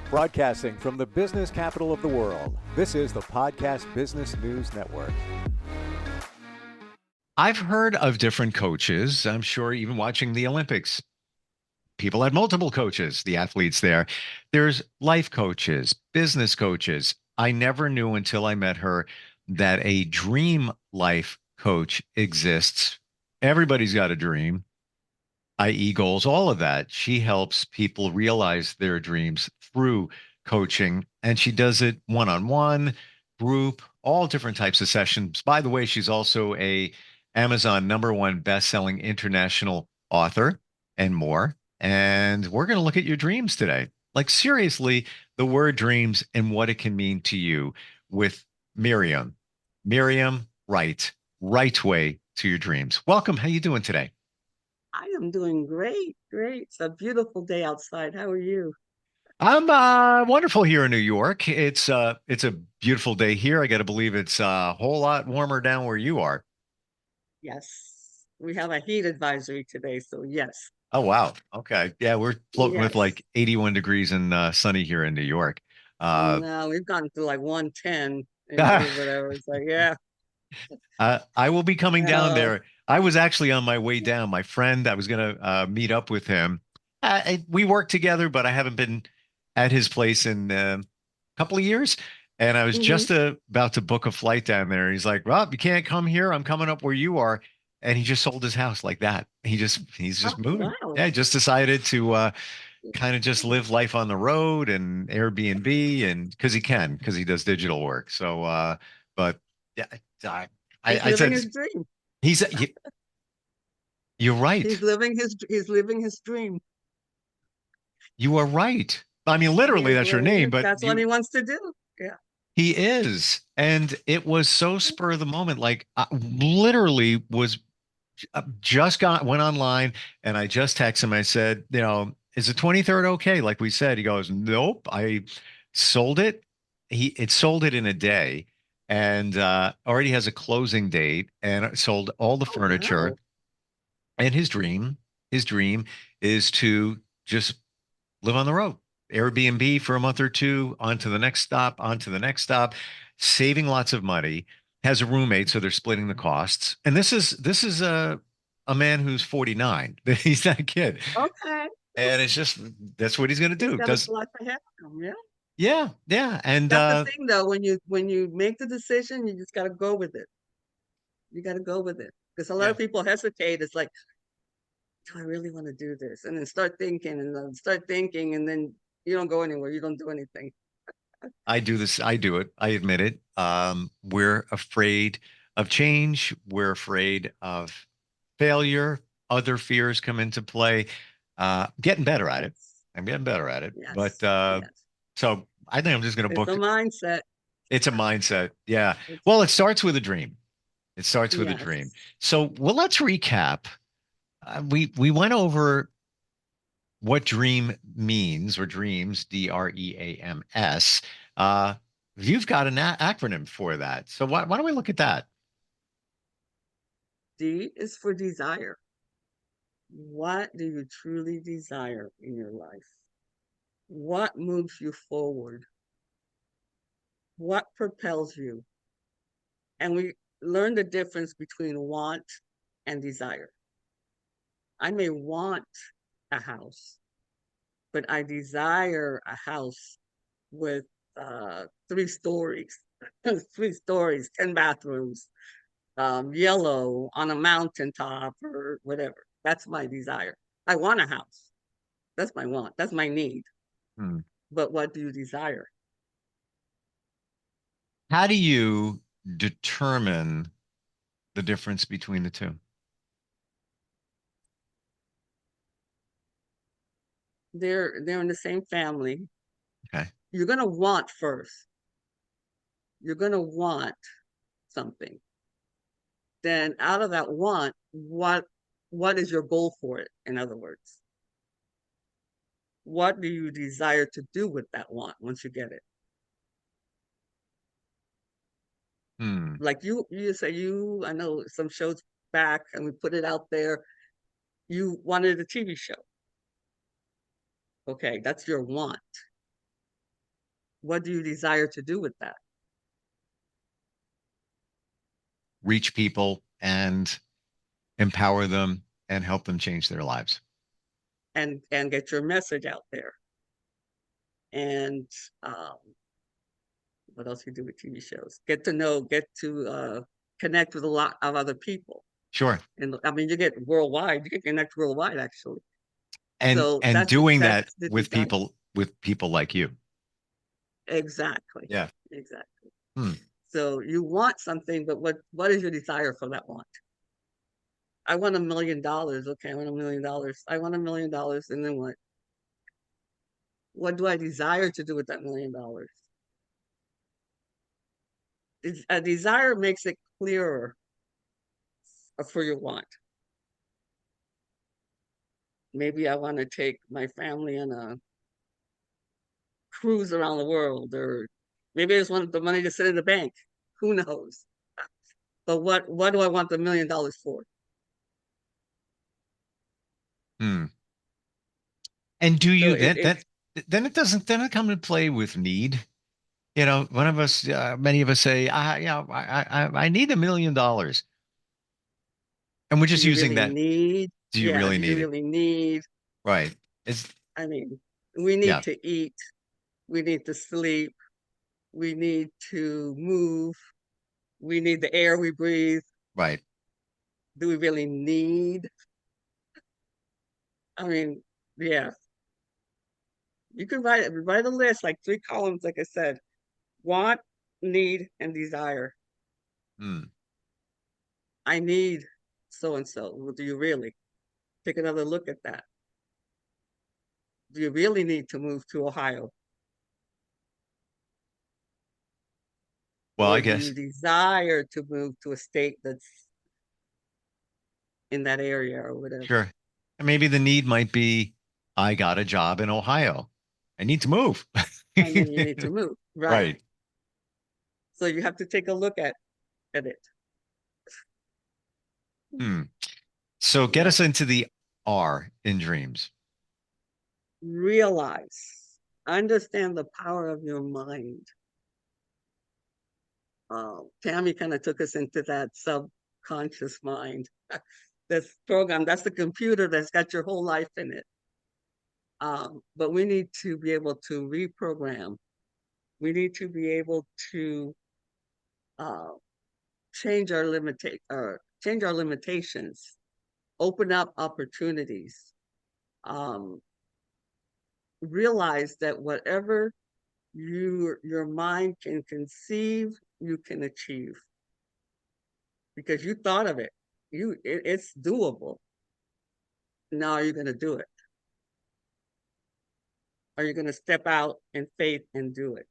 Broadcasting from the business capital of the world, this is the Podcast Business News Network. I've heard of different coaches. I'm sure even watching the Olympics, people had multiple coaches, the athletes there. There's life coaches, business coaches. I never knew until I met her that a dream life coach exists. Everybody's got a dream, i.e., goals, all of that. She helps people realize their dreams through coaching, and she does it one-on-one, group, all different types of sessions. By the way, she's also a Amazon #1 best-selling international author and more. And we're going to look at your dreams today. Like seriously, the word dreams and what it can mean to you with Miriam. Miriam Wright, right way to your dreams. Welcome. How you doing today? I am doing great, great. It's a beautiful day outside. How are you? I'm wonderful here in New York. It's a beautiful day here. I got to believe it's a whole lot warmer down where you are. Yes, we have a heat advisory today, so yes, Oh wow. Okay. Yeah, we're floating with yes. like 81 degrees and sunny here in New York. Uh, No, we've gone to like 110 and whatever. It's like, yeah, I will be coming down uh, there. I was actually on my way down. My friend, I was going to meet up with him. We work together, but I haven't been at his place in a couple of years. And I was hmm. just about to book a flight down there. He's like, "Rob, you can't come here. I'm coming up where you are." And he just sold his house like that. He's Oh, just moving. wow. Yeah, he just decided to kind of just live life on the road and Airbnb and because he does digital work. So, but yeah, I, He's I living said his dream. he's you're right. He's living his dream. You are right. I mean, He literally, is that's your name, living. but That's what he wants to do. Yeah. he is. And it was so spur of the moment. Like, I literally was just went online and I just texted him. I said, is the 23rd okay? Like we said, he goes, nope. I sold it. It sold it in a day and already has a closing date and sold all the Oh, furniture. wow. And his dream is to just live on the road, Airbnb for a month or two, on to the next stop, on to the next stop, saving lots of money. Has a roommate, so they're splitting the costs. And this is a man who's 49. He's not a kid, Okay. and it's just that's what he's going to He's do. got a Does life ahead of him. Yeah. yeah, yeah, and That's the thing though, when you make the decision, you just gotta go with it. You gotta go with it. Because a lot yeah, of people hesitate. It's like, do I really want to do this? And then start thinking, and then you don't go anywhere. You don't do anything. I do this. I do it. I admit it. We're afraid of change. We're afraid of failure. Other fears come into play. Getting better at it. Yes. I'm getting better at it. But Yes. Yes. so I think I'm just going to It's a book. mindset. It's a mindset. Yeah. It's Well, it starts with a dream. It starts with a dream. yes. So, well, let's recap. We went over what dream means or dreams, DREAMS. Uh, you've got an acronym for that. So why don't we look at that? D is for desire. What do you truly desire in your life? What moves you forward? What propels you? And we learn the difference between want and desire. I may want a house, but I desire a house with 3 stories, 3 stories, 10 bathrooms, yellow on a mountaintop or whatever. That's my desire. I want a house. That's my want. That's my need. Hmm. But what do you desire? How do you determine the difference between the two? They're in the same family. Okay. You're gonna want first. You're gonna want something. Then out of that want, what is your goal for it? In other words, what do you desire to do with that want once you get it? Hmm. Like you say I know some shows back and we put it out there. You wanted a TV show. Okay, that's your want. what do you desire to do with that? Reach people and empower them and help them change their lives. And get your message out there. And what else you do with TV shows? Get to connect with a lot of other people. Sure. And I mean, you get worldwide. You can connect worldwide, actually. And So and that's doing that's that the with desire. people like you. Exactly. Yeah. Exactly. Hmm. So you want something, but what is your desire for that want? I want $1 million. Okay, I want $1 million. I want $1 million, and then what? What do I desire to do with that $1 million? A desire makes it clearer for your want. Maybe I want to take my family on a cruise around the world, or maybe I just want the money to sit in the bank. Who knows? But what do I want the $1 million for? Hmm. And do So you it's then it doesn't then it come into play with need? You know, one of us, many of us say, I need $1 million, and we're do just you using really that. need? Do you Yeah, really do you need it? really need? Right. It's I mean, we yeah. need to eat, we need to sleep, we need to move, we need the air we breathe. Right. Do we really need? I mean, yeah, you can write a list, like 3 columns, like I said: want, need, and desire. Hmm. I need so and so. Well, do you really? Take another look at that. Do you really need to move to Ohio? Well, I Or do you guess desire to move to a state that's in that area or whatever? sure. And maybe the need might be, I got a job in Ohio. I need to move. And then you need to move. Right. Right. So you have to take a look at it. Hmm. So get Yeah. us into the R in dreams. Realize, understand the power of your mind. Tammy kind of took us into that subconscious mind. This program, that's the computer that's got your whole life in it. But we need to be able to reprogram. We need to be able to uh, change our limitations, open up opportunities. Um, Realize that whatever your mind can conceive, you can achieve, because you thought of it. It's doable. Now are you going to do it? Are you going to step out in faith and do it?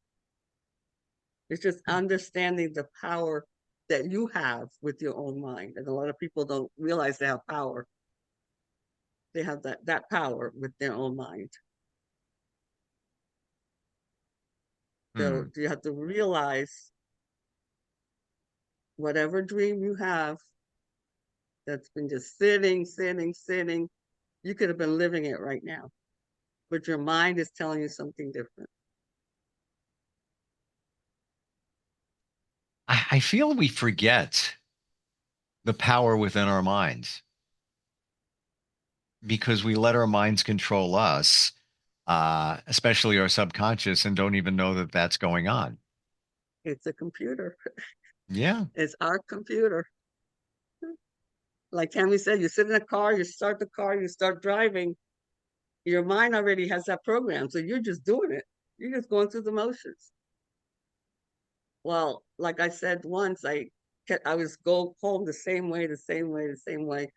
It's just understanding the power that you have with your own mind. And a lot of people don't realize they have power. They have that power with their own mind. So Hmm. you have to realize whatever dream you have that's been just sitting, you could have been living it right now, but your mind is telling you something different. I feel we forget the power within our minds because we let our minds control us, especially our subconscious, and don't even know that that's going on. It's a computer. Yeah. It's our computer. Like Tammy said, you sit in a car, you start the car, you start driving. Your mind already has that program, so you're just doing it. You're just going through the motions. Well, like I said once, I was go home the same way, the same way, the same way.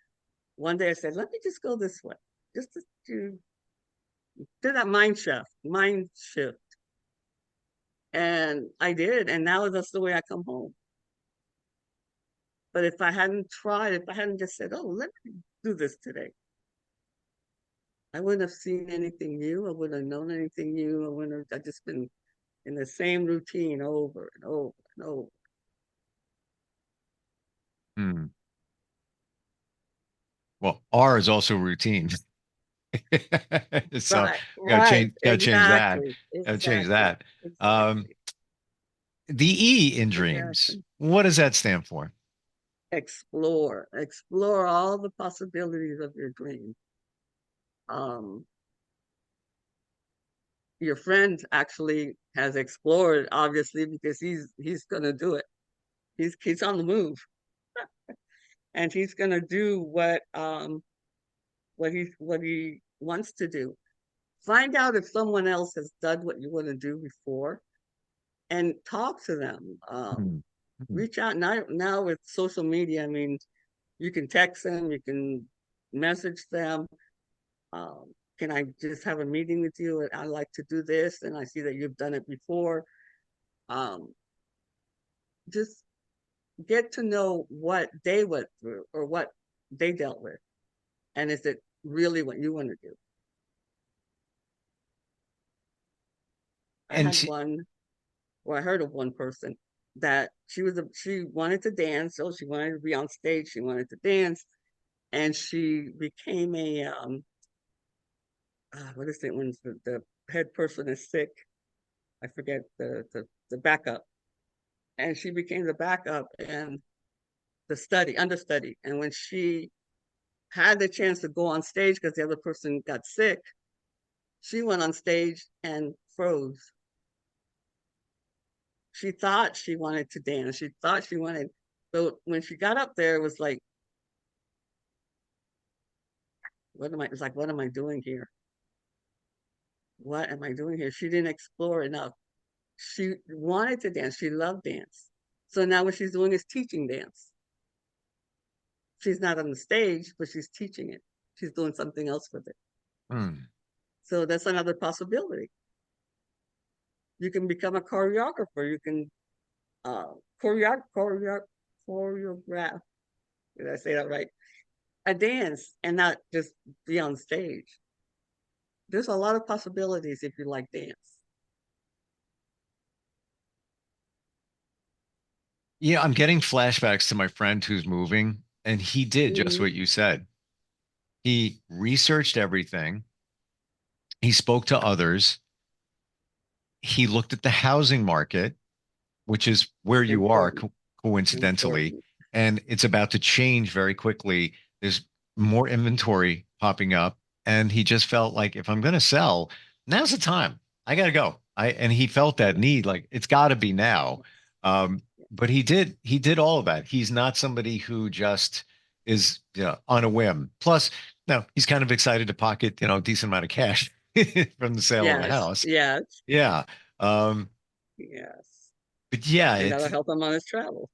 One day I said, let me just go this way, just to do that mind shift. And I did, and now that's the way I come home. But if I hadn't tried, if I hadn't just said, oh, let me do this today, I wouldn't have seen anything new. I wouldn't have known anything new. I wouldn't have, I just been in the same routine over and over and over. Hmm. Well, R is also routine. So Right, gotta right, change that. exactly, Gotta change exactly, that. Um, exactly, the E in dreams, exactly. what does that stand for? Explore all the possibilities of your dream. Um, your friend actually has explored, obviously, because he's gonna do it. He's on the move, and he's gonna do what he wants to do. Find out if someone else has done what you want to do before, and talk to them. Hmm. Hmm. Reach out now with social media. I mean, you can text them, you can message them. Can I just have a meeting with you? And I like to do this, and I see that you've done it before. Um, just get to know what they went through or what they dealt with, and is it really what you want to do? I And had one, or I heard of one person that she wanted to dance, so she wanted to be on stage, she wanted to dance, and she became a what is it when the head person is sick? I forget the backup, and she became the backup and the understudy. And when she had the chance to go on stage because the other person got sick, she went on stage and froze. She thought she wanted to dance. She thought she wanted, so when she got up there, it was like, what am I? It's like, what am I doing here? What am I doing here? She didn't explore enough. She wanted to dance. She loved dance. So now what she's doing is teaching dance. She's not on the stage, but she's teaching it. She's doing something else with it. hmm. So that's another possibility. You can become a choreographer. You can uh, choreograph. Did I say that right? A dance and not just be on stage. There's a lot of possibilities if you like dance. Yeah, I'm getting flashbacks to my friend who's moving, and he did just Hmm. what you said. He researched everything, he spoke to others, he looked at the housing market, which is where you are Important, coincidentally, important. and it's about to change very quickly. There's more inventory popping up, and he just felt like if I'm going to sell, now's the time. I got to go. And he felt that Yeah. need, like it's got to be now. Yes. Um, but he did all of that. He's not somebody who just is, on a whim. Plus, no, he's kind of excited to pocket, a decent amount of cash from the sale of the Yes. house. Yes. Yeah. Um, Yes. but yeah, And it's that'll help him on his travel.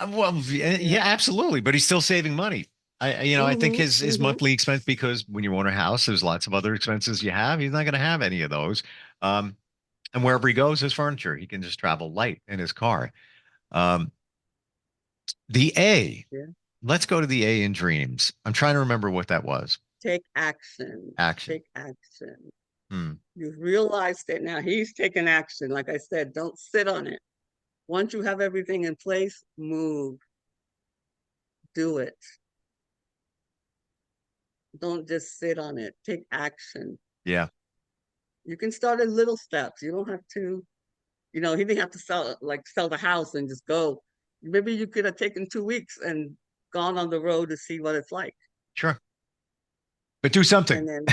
well, Yeah. yeah, absolutely. But he's still saving money. I think Mm-hmm. his Mm-hmm. monthly expense, because when you own a house, there's lots of other expenses you have. He's not going to have any of those. Um, and wherever he goes, his furniture, he can just travel light in his car. Um, the A, Yeah. let's go to the A in dreams. I'm trying to remember what that was. Take action. Action. Take action. Hmm. You've realized it now. He's taking action. Like I said, don't sit on it. Once you have everything in place, move, do it. Don't just sit on it. Take action. Yeah, You can start at little steps. You don't have to, he didn't have to sell the house and just go. Maybe you could have taken 2 weeks and gone on the road to see what it's like. sure. But do something. And then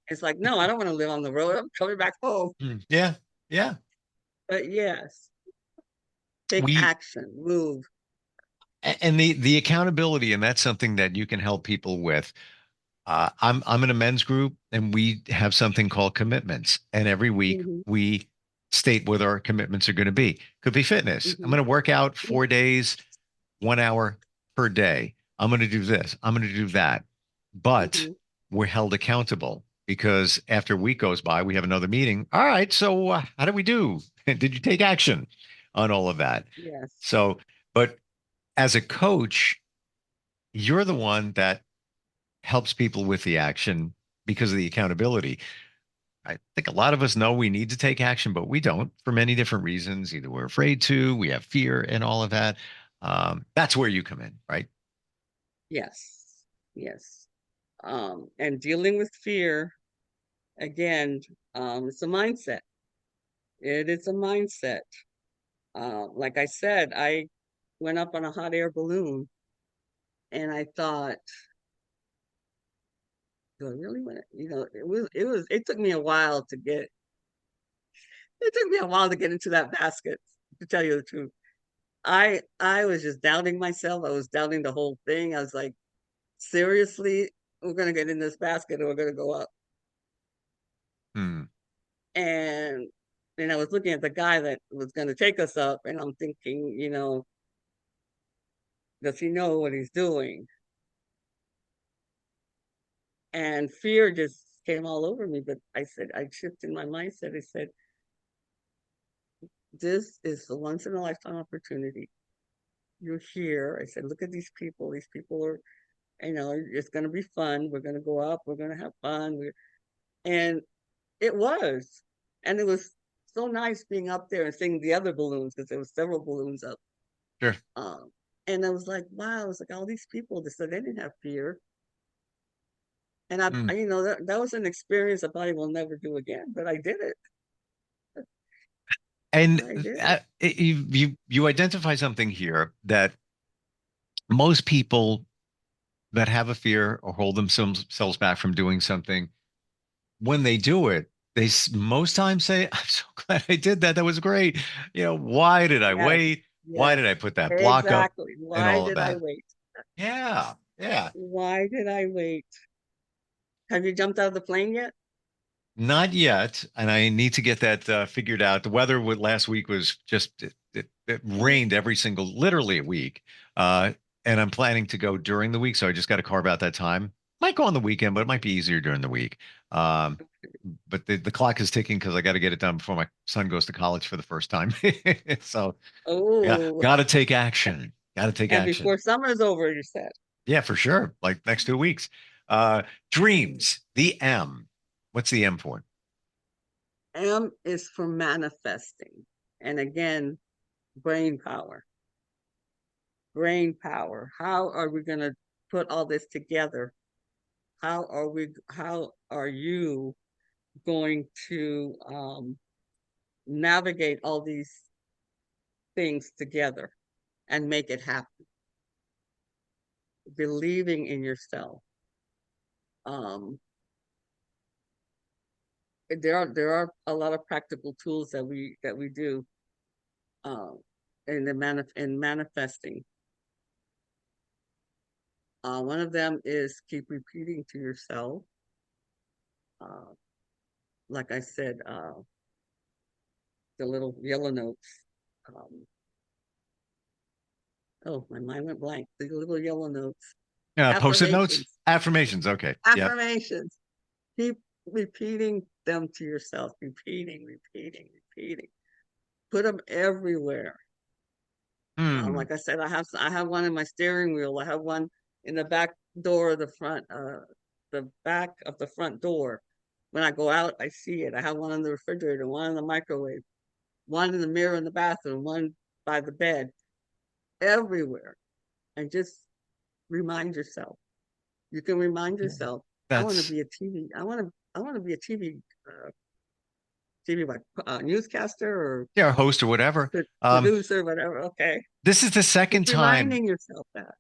it's like, no, I don't want to live on the road. I'm coming back home. Hmm. Yeah, yeah. But yes, take We action, move. and the accountability, and that's something that you can help people with. I'm in a men's group, and we have something called commitments. And every week Hmm. we state what our commitments are going to be. Could be fitness. I'm Hmm. going to work out 4 days, 1 hour per day. I'm going to do this. I'm going to do that. But Hmm. we're held accountable because after a week goes by, we have another meeting. All right. So how did we do? Did you take action on all of that? Yes. So, but as a coach, you're the one that helps people with the action because of the accountability. I think a lot of us know we need to take action, but we don't for many different reasons. Either we're afraid to, we have fear, and all of that. That's where you come in, right? Yes. Yes. And dealing with fear, again, it's a mindset. It is a mindset. Like I said, I went up on a hot air balloon and I thought, do I really want to, it took me a while to get, into that basket, to tell you the truth. I was just doubting myself. I was doubting the whole thing. I was like, seriously, we're going to get in this basket and we're going to go up. Hmm. And I was looking at the guy that was going to take us up, and I'm thinking, does he know what he's doing? And fear just came all over me. But I said, I shifted my mindset. I said, this is a once in a lifetime opportunity. You're here. I said, look at these people. These people are, it's going to be fun. We're going to go up. We're going to have fun. And it was. And it was so nice being up there and seeing the other balloons, because there was several balloons up. Sure. And I was like, wow, I was like, all these people, they said they didn't have fear. And I Hmm. that was an experience I probably will never do again, but I did it. And I did it. you identify something here that most people that have a fear or hold themselves back from doing something, when they do it, most times say, "I'm so glad I did that. That was great. Why did I Yes, wait? Why yes, did I put that block up exactly. and Why all of did I that?" wait? Yeah, yeah. Why did I wait? Have you jumped out of the plane yet? Not yet, and I need to get that figured out. The weather last week was just it rained every single, literally a week, uh, and I'm planning to go during the week, so I just got to carve out that time. Might go on the weekend, but it might be easier during the week. Um, but the clock is ticking because I got to get it done before my son goes to college for the first time. So yeah, Oh, got to take action. Got to take and action. before summer's over, you said. Yeah, for sure. Like next 2 weeks. Dreams. The M. What's the M for? M is for manifesting. And again, brain power. Brain power. How are we going to put all this together? How are you going to navigate all these things together and make it happen? Believing in yourself. Um, there are a lot of practical tools that we do in manifesting. One of them is keep repeating to yourself. Uh, like I said, the little yellow notes. Um, oh, my mind went blank. The little yellow notes. Post-it notes? Affirmations. Affirmations. Okay. Yep. Affirmations. Keep repeating them to yourself. Repeating, repeating, repeating. Put them everywhere. Hmm. Like I said, I have one in my steering wheel. I have one in the back door of the back of the front door. When I go out, I see it. I have one in the refrigerator, one in the microwave, one in the mirror in the bathroom, one by the bed, everywhere. And just remind yourself. You can remind yourself. I want to That's be a TV. I want to be a TV what, newscaster or Yeah, host or whatever. producer, whatever. Okay, This is the just second time reminding yourself that.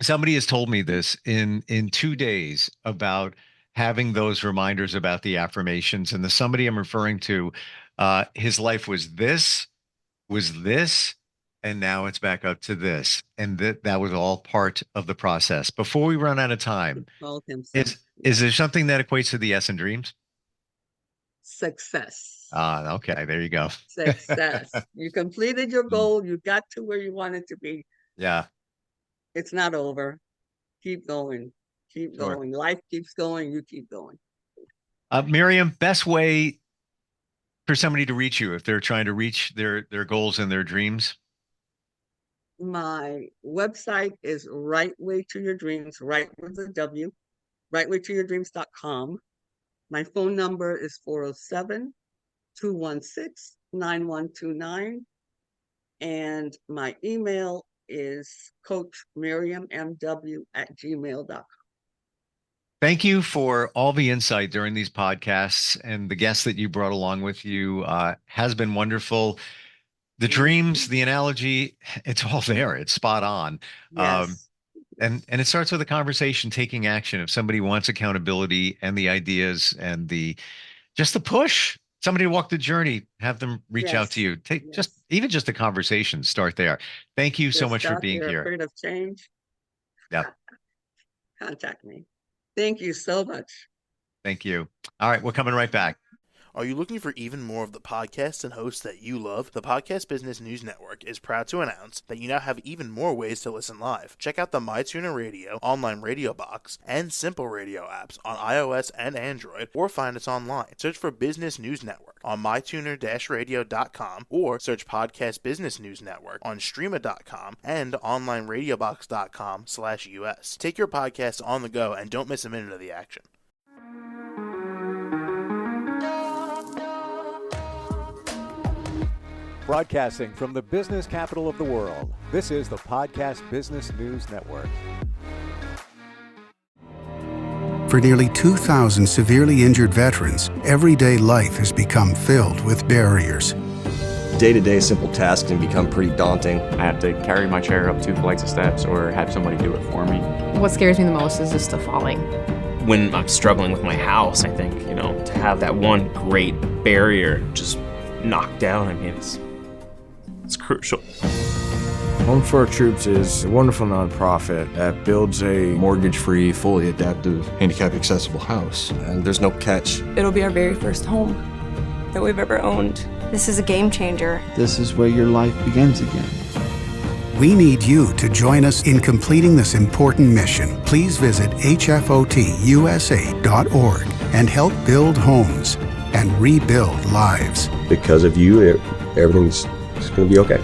somebody has told me this in 2 days about having those reminders about the affirmations. And the somebody I'm referring to, his life was this, and now it's back up to this. And that was all part of the process. Before we run out of time, Told himself, is there something that equates to the S in dreams? success. Okay, there you go. Success. You completed your Mm, goal. You got to where you wanted to be. yeah, It's not over. Keep going. Keep sure. going. Life keeps going. You keep going. Miriam, best way for somebody to reach you if they're trying to reach their goals and their dreams? My website is Right Way to Your Dreams, right with a W, rightwaytoyourdreams.com. My phone number is 407-216-9129. And my email is coachmiriammw@gmail.com. Thank you for all the insight during these podcasts, and the guests that you brought along with you has been wonderful. The dreams, the analogy, it's all there. It's spot on. Yes. And it starts with a conversation, taking action. If somebody wants accountability and the ideas and just the push, somebody to walk the journey, have them reach out to Yes. you. Take Yes. even just a conversation, start there. Thank you so Yes, much for Doc, being you're here. afraid of change? Yep. Contact me. Thank you so much. Thank you. All right, we're coming right back. Are you looking for even more of the podcasts and hosts that you love? The Podcast Business News Network is proud to announce that you now have even more ways to listen live. Check out the MyTuner Radio, online radio box, and Simple Radio apps on iOS and Android, or find us online. Search for Business News Network on mytuner-radio.com, or search Podcast Business News Network on streama.com and onlineradiobox.com/US. Take your podcast on the go and don't miss a minute of the action. Broadcasting from the business capital of the world, this is the Podcast Business News Network. For nearly 2,000 severely injured veterans, everyday life has become filled with barriers. Day-to-day simple tasks can become pretty daunting. I have to carry my chair up 2 flights of steps or have somebody do it for me. What scares me the most is just the falling. When I'm struggling with my house, I think, to have that one great barrier just knocked down, it's crucial. Home for Our Troops is a wonderful nonprofit that builds a Mortgage-free, fully adaptive, handicap-accessible house. And there's no catch. It'll be our very first home that we've ever owned. This is a game changer. This is where your life begins again. We need you to join us in completing this important mission. Please visit hfotusa.org and help build homes and rebuild lives. Because of you, everything's going to be okay.